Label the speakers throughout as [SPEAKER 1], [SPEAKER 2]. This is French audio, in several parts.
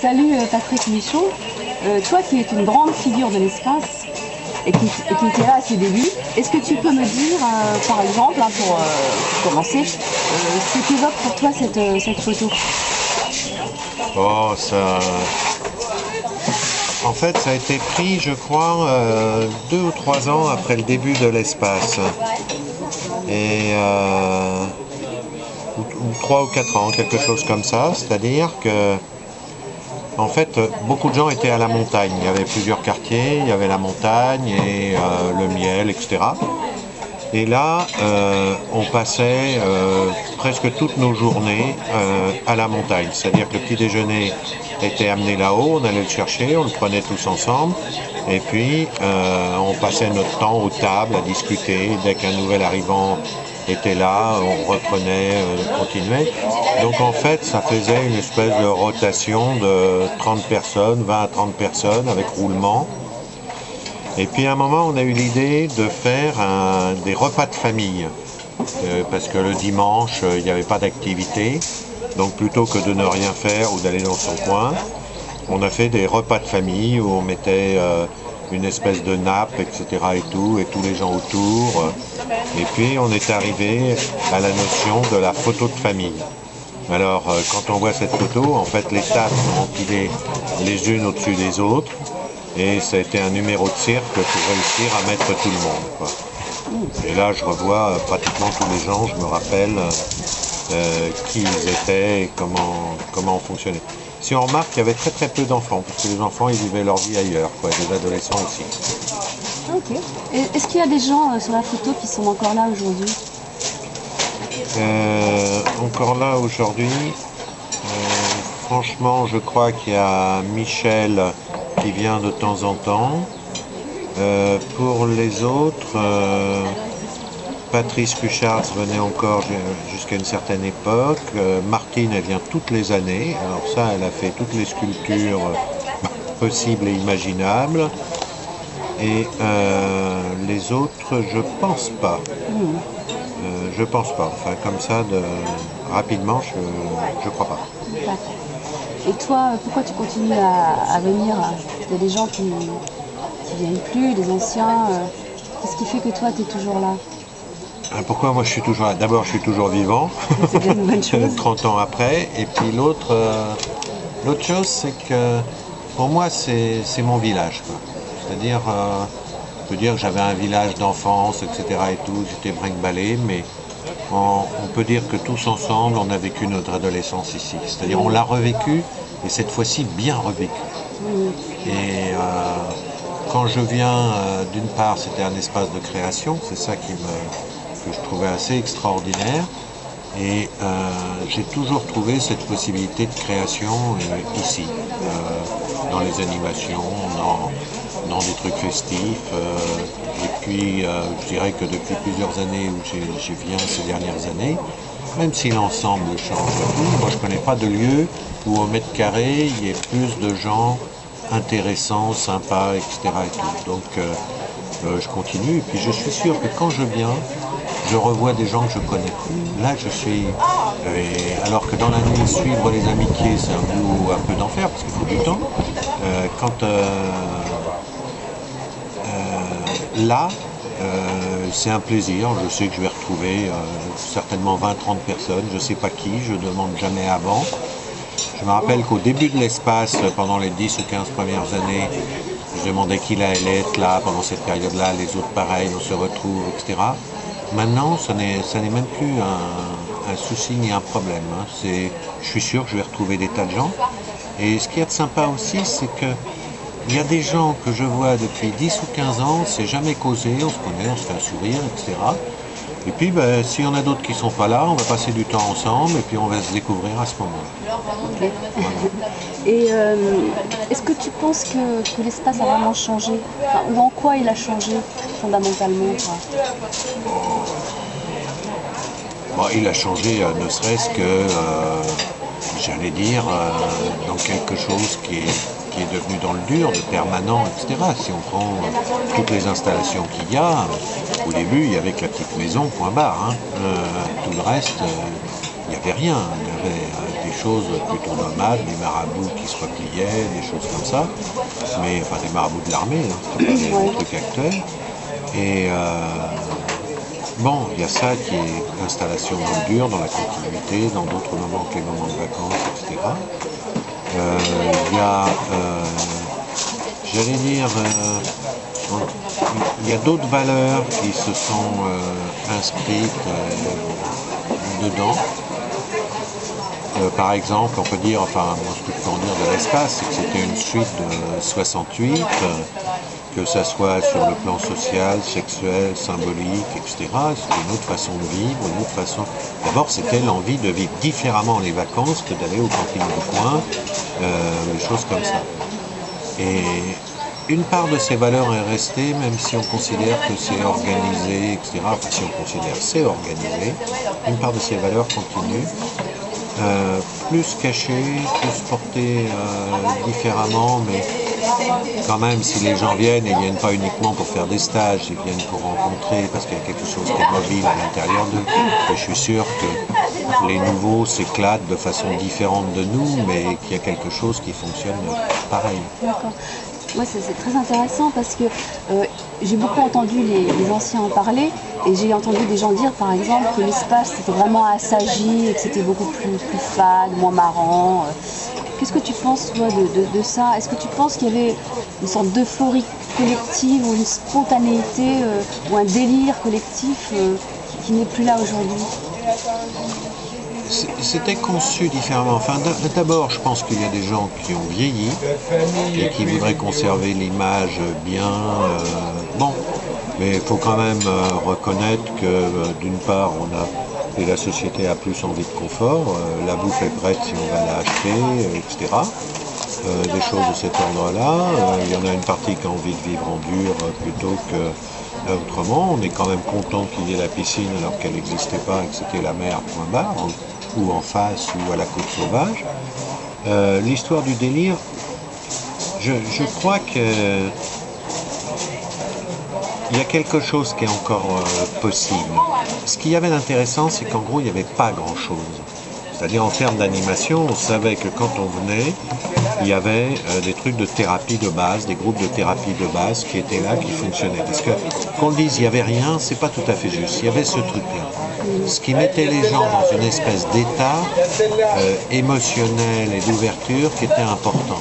[SPEAKER 1] salut Patrick Michaud. Toi qui es une grande figure de l'espace et qui était là à ses débuts, est-ce que tu peux me dire, par exemple, hein, pour commencer, ce qu'évoque pour toi cette photo?
[SPEAKER 2] Oh, ça... En fait, ça a été pris, je crois, 2 ou 3 ans après le début de l'espace. Et... ou 3 ou 4 ans, quelque chose comme ça. C'est-à-dire que, en fait, beaucoup de gens étaient à la montagne. Il y avait plusieurs quartiers, il y avait la montagne et le miel, etc. Et là, on passait presque toutes nos journées à la montagne. C'est-à-dire que le petit déjeuner était amené là-haut, on allait le chercher, on le prenait tous ensemble. Et puis, on passait notre temps aux tables à discuter. Dès qu'un nouvel arrivant était là, on reprenait, continuait. Donc en fait, ça faisait une espèce de rotation de 30 personnes, 20 à 30 personnes avec roulement. Et puis à un moment, on a eu l'idée de faire des repas de famille, parce que le dimanche, il n'y avait pas d'activité. Donc plutôt que de ne rien faire ou d'aller dans son coin, on a fait des repas de famille où on mettait une espèce de nappe, etc. et tout, et tous les gens autour. Et puis on est arrivé à la notion de la photo de famille. Alors quand on voit cette photo, en fait les tables sont empilées les unes au-dessus des autres. Et ça a été un numéro de cirque pour réussir à mettre tout le monde, quoi. Et là, je revois pratiquement tous les gens, je me rappelle qui ils étaient et comment on fonctionnait. Si on remarque, il y avait très très peu d'enfants, parce que les enfants, ils vivaient leur vie ailleurs, quoi, des adolescents aussi.
[SPEAKER 1] Ok. Et est-ce qu'il y a des gens sur la photo qui sont encore là aujourd'hui?
[SPEAKER 2] Encore là aujourd'hui, franchement, je crois qu'il y a Michel qui vient de temps en temps. Pour les autres, Patrice Cuchards venait encore jusqu'à une certaine époque. Martine, elle vient toutes les années. Alors ça, elle a fait toutes les sculptures possibles et imaginables. Et les autres, je pense pas. Je pense pas. Enfin, comme ça, rapidement, je crois pas.
[SPEAKER 1] D'accord. Et toi, pourquoi tu continues à venir? Il y a des gens qui viennent plus, des anciens. Qu'est-ce qui fait que toi, tu es toujours là?
[SPEAKER 2] Pourquoi moi je suis toujours là? D'abord, je suis toujours vivant,
[SPEAKER 1] C'est bien une bonne chose.
[SPEAKER 2] 30 ans après. Et puis l'autre chose, c'est que pour moi, c'est mon village, quoi. C'est-à-dire, je peux dire que j'avais un village d'enfance, etc. et tout, j'étais brinque-ballé, mais on peut dire que tous ensemble, on a vécu notre adolescence ici. C'est-à-dire, on l'a revécu, et cette fois-ci, bien revécu. Et quand je viens, d'une part, c'était un espace de création, c'est ça que je trouvais assez extraordinaire. Et j'ai toujours trouvé cette possibilité de création ici, dans les animations, dans des trucs festifs. Et puis, je dirais que depuis plusieurs années où j'y viens ces dernières années, même si l'ensemble change tout, moi je ne connais pas de lieu où au mètre carré il y ait plus de gens intéressants, sympas, etc. et tout. Donc je continue et puis je suis sûr que quand je viens, je revois des gens que je connais. Là, je suis... alors que dans l'année, suivre les amitiés, c'est un bout un peu d'enfer, parce qu'il faut du temps. Là, c'est un plaisir. Je sais que je vais retrouver certainement 20-30 personnes. Je ne sais pas qui, je ne demande jamais avant. Je me rappelle qu'au début de l'espace, pendant les 10 ou 15 premières années, je demandais qui allait être là pendant cette période-là, les autres pareil, on se retrouve, etc. Maintenant, ça n'est même plus un souci ni un problème. Hein. Je suis sûr que je vais retrouver des tas de gens. Et ce qu'il y a de sympa aussi, c'est que il y a des gens que je vois depuis 10 ou 15 ans, on ne s'est jamais causé, on se connaît, on se fait un sourire, etc. Et puis, s'il y en a d'autres qui ne sont pas là, on va passer du temps ensemble et puis on va se découvrir à ce moment-là.
[SPEAKER 1] Okay. Et est-ce que tu penses que l'espace a vraiment changé? Enfin, ou en quoi il a changé fondamentalement?
[SPEAKER 2] Bon, il a changé ne serait-ce que, j'allais dire, dans quelque chose qui est devenu dans le dur, de permanent, etc. Si on prend toutes les installations qu'il y a, au début, il y avait que la petite maison, point barre. Hein. Tout le reste, il n'y avait rien. Il y avait des choses plutôt nomades, des marabouts qui se repliaient, des choses comme ça, mais enfin des marabouts de l'armée, hein, c'était pas des trucs actuels. Et bon, il y a ça qui est l'installation dans le dur, dans la continuité, dans d'autres moments que les moments de vacances, etc. Il y a, j'allais dire, il y a d'autres valeurs qui se sont inscrites dedans. Par exemple, on peut dire, enfin, ce que je peux en dire de l'espace, c'est que c'était une suite de 68, que ça soit sur le plan social, sexuel, symbolique, etc. C'était une autre façon de vivre, une autre façon. D'abord, c'était l'envie de vivre différemment les vacances que d'aller au camping du coin, des choses comme ça. Et une part de ces valeurs est restée, même si on considère que c'est organisé, etc. Enfin, si on considère que c'est organisé, une part de ces valeurs continue. Plus cachées, plus portées différemment, mais quand même, si les gens viennent, ils viennent pas uniquement pour faire des stages, ils viennent pour rencontrer, parce qu'il y a quelque chose qui est mobile à l'intérieur d'eux. Et je suis sûr que les nouveaux s'éclatent de façon différente de nous, mais qu'il y a quelque chose qui fonctionne pareil.
[SPEAKER 1] D'accord. Ouais, c'est très intéressant parce que j'ai beaucoup entendu les anciens en parler et j'ai entendu des gens dire par exemple que l'espace c'était vraiment assagi et que c'était beaucoup plus fade, moins marrant. Qu'est-ce que tu penses toi de ça? Est-ce que tu penses qu'il y avait une sorte d'euphorie collective ou une spontanéité ou un délire collectif qui n'est plus là aujourd'hui?
[SPEAKER 2] C'était conçu différemment. Enfin, d'abord, je pense qu'il y a des gens qui ont vieilli et qui voudraient conserver l'image bien. Bon, mais il faut quand même reconnaître que d'une part, et la société a plus envie de confort, la bouffe est prête si on va l'acheter, etc. Des choses de cet ordre-là. Il y en a une partie qui a envie de vivre en dur plutôt que autrement. On est quand même content qu'il y ait la piscine alors qu'elle n'existait pas et que c'était la mer, point barre, ou en face ou à la côte sauvage. L'histoire du délire, je crois que il y a quelque chose qui est encore possible. Ce qu'il y avait d'intéressant, c'est qu'en gros, il n'y avait pas grand-chose. C'est-à-dire en termes d'animation, on savait que quand on venait, il y avait des trucs de thérapie de base, des groupes de thérapie de base qui étaient là, qui fonctionnaient. Parce que qu'on le dise, il n'y avait rien, c'est pas tout à fait juste. Il y avait ce truc-là. Ce qui mettait les gens dans une espèce d'état émotionnel et d'ouverture qui était important.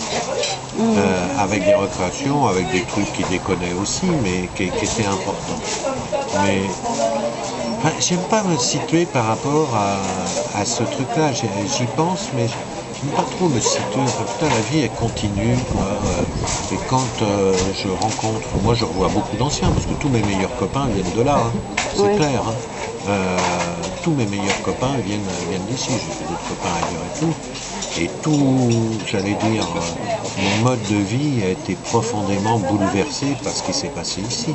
[SPEAKER 2] Avec des recréations, avec des trucs qui déconnaient aussi, mais qui étaient importants. Mais enfin, j'aime pas me situer par rapport à ce truc-là. J'y pense, mais j'aime pas trop me situer. Enfin, putain, la vie est continue, quoi. Et quand je rencontre, moi je revois beaucoup d'anciens, parce que tous mes meilleurs copains viennent de là, hein. C'est clair. Hein. Tous mes meilleurs copains viennent d'ici. J'ai fait d'autres copains ailleurs et tout. Et tout, j'allais dire, mon mode de vie a été profondément bouleversé par ce qui s'est passé ici.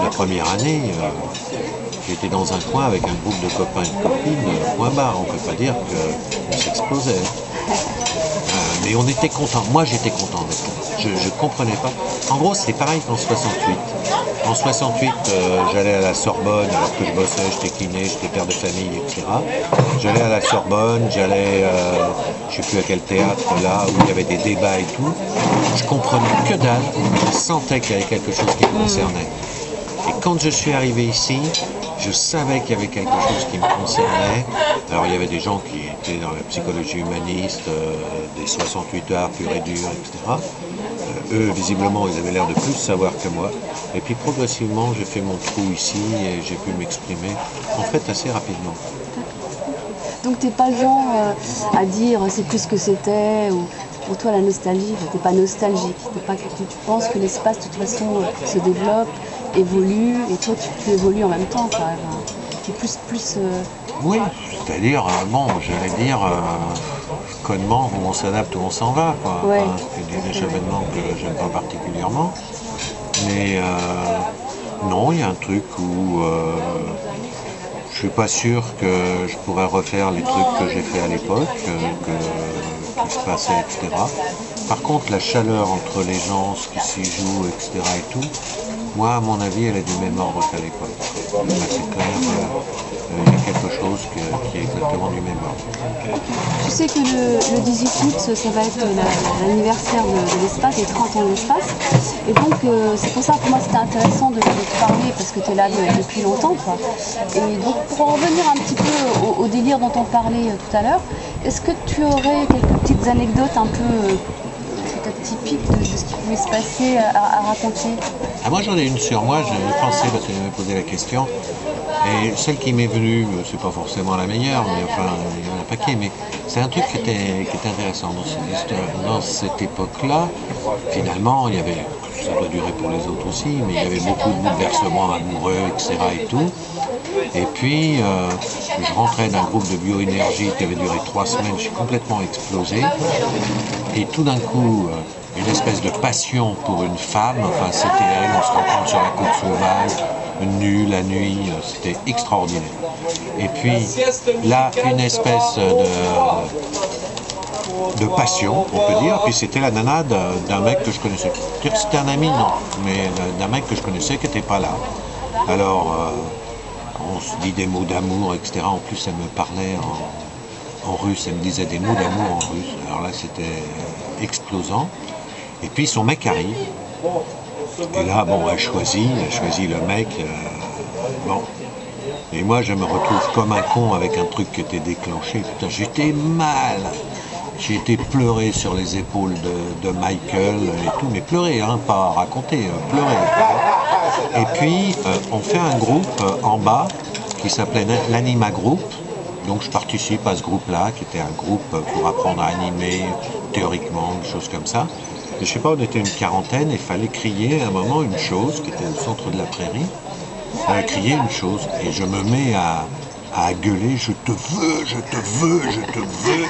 [SPEAKER 2] La première année, j'étais dans un coin avec un groupe de copains et de copines, point barre. On ne peut pas dire qu'on s'explosait. Mais on était content. Moi, j'étais content d'être là. Je comprenais pas. En gros, c'était pareil qu'en 68. En 68, j'allais à la Sorbonne, alors que je bossais, j'étais kiné, j'étais père de famille, etc. J'allais à la Sorbonne, j'allais, je sais plus à quel théâtre, là, où il y avait des débats et tout. Je comprenais que dalle, je sentais qu'il y avait quelque chose qui me concernait. Et quand je suis arrivé ici, je savais qu'il y avait quelque chose qui me concernait. Alors il y avait des gens qui étaient dans la psychologie humaniste, des 68 arts purs et durs, etc. Eux, visiblement, ils avaient l'air de plus savoir que moi. Et puis progressivement, j'ai fait mon trou ici et j'ai pu m'exprimer, en fait, assez rapidement.
[SPEAKER 1] Donc t'es pas le genre à dire c'est plus ce que c'était ou pour toi la nostalgie, t'es pas nostalgique, tu penses que l'espace de toute façon se développe, évolue et toi tu évolues en même temps quoi. Tu es plus
[SPEAKER 2] Oui, c'est-à-dire, bon, j'allais dire connement où on s'adapte, où on s'en va, quoi.
[SPEAKER 1] Ouais,
[SPEAKER 2] enfin, c'est des événements que j'aime pas particulièrement. Mais non, il y a un truc où je suis pas sûr que je pourrais refaire les trucs que j'ai fait à l'époque, qui se passaient, etc. Par contre, la chaleur entre les gens, ce qui s'y joue, etc. et tout, moi, à mon avis, elle est du même ordre qu'à l'époque. C'est clair. il y a quelque chose qui est exactement du même ordre.
[SPEAKER 1] Tu sais que le 18 août, ça va être l'anniversaire de l'espace, les 30 ans de l'espace. Et donc, c'est pour ça que pour moi c'était intéressant de te parler, parce que tu es là depuis longtemps, quoi. Et donc, pour en revenir un petit peu au délire dont on parlait tout à l'heure, est-ce que tu aurais quelques petites anecdotes un peu peut-être typiques de ce qui pouvait se passer à raconter?
[SPEAKER 2] Ah, moi j'en ai une sur moi, j'avais pensé parce que j'avais posé la question. Et celle qui m'est venue, c'est pas forcément la meilleure, mais enfin, il y en a un paquet, mais c'est un truc qui était intéressant dans cette époque-là. Finalement, il y avait, ça doit durer pour les autres aussi, mais il y avait beaucoup de bouleversements amoureux, etc. et tout. Et puis, je rentrais d'un groupe de bioénergie qui avait duré 3 semaines, j'ai complètement explosé. Et tout d'un coup, une espèce de passion pour une femme, enfin c'était elle, on se rencontre sur la côte sauvage, nue, la nuit, c'était extraordinaire. Et puis là, une espèce de passion, on peut dire, puis c'était la nana d'un mec que je connaissais. Dire que c'était un ami, non, mais d'un mec que je connaissais qui n'était pas là. Alors, on se dit des mots d'amour, etc. En plus, elle me parlait en russe, elle me disait des mots d'amour en russe. Alors là, c'était explosant. Et puis son mec arrive. Et là, bon, elle choisit le mec. Bon. Et moi, je me retrouve comme un con avec un truc qui était déclenché. Putain, j'étais mal. J'ai été pleurer sur les épaules de Michael et tout, mais pleurer, hein, pas raconter, pleurer. Et puis, on fait un groupe en bas qui s'appelait l'Anima Group. Donc, je participe à ce groupe-là, qui était un groupe pour apprendre à animer, théoriquement, des choses comme ça. Et je sais pas, on était une quarantaine et il fallait crier à un moment une chose qui était au centre de la prairie. Crier une chose. Et je me mets à gueuler, je te veux, je te veux, je te veux.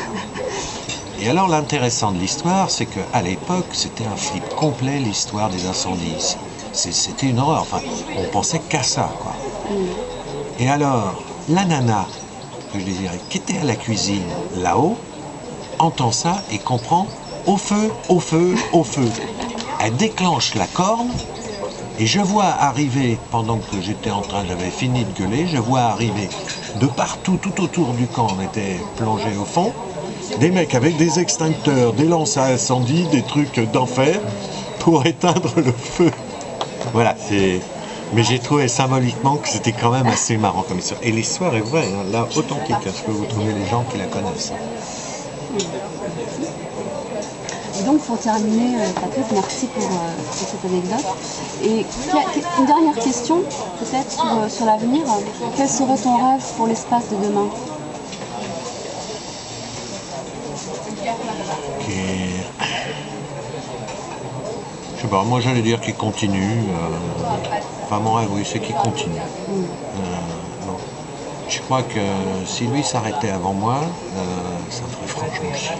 [SPEAKER 2] Et alors l'intéressant de l'histoire, c'est qu'à l'époque, c'était un flip complet, l'histoire des incendies ici. C'était une horreur, enfin, on pensait qu'à ça, quoi. Et alors, la nana, que je désirais, qui était à la cuisine, là-haut, entend ça et comprend au feu, au feu, au feu. Elle déclenche la corne et je vois arriver, pendant que j'avais fini de gueuler, je vois arriver de partout, tout autour du camp, on était plongé au fond, des mecs avec des extincteurs, des lances à incendie, des trucs d'enfer pour éteindre le feu. Voilà, mais j'ai trouvé symboliquement que c'était quand même assez marrant comme histoire. Et l'histoire est vraie, hein, là, authentique. Hein, je peux vous trouver les gens qui la connaissent.
[SPEAKER 1] Et donc, pour terminer, Patrick, merci pour cette anecdote. Et une dernière question, peut-être, sur l'avenir. Quel serait ton rêve pour l'espace de demain?
[SPEAKER 2] Je sais pas, moi j'allais dire qu'il continue. Enfin, mon rêve, oui, c'est qu'il continue. Bon. Je crois que si lui s'arrêtait avant moi, ça me ferait franchement chier.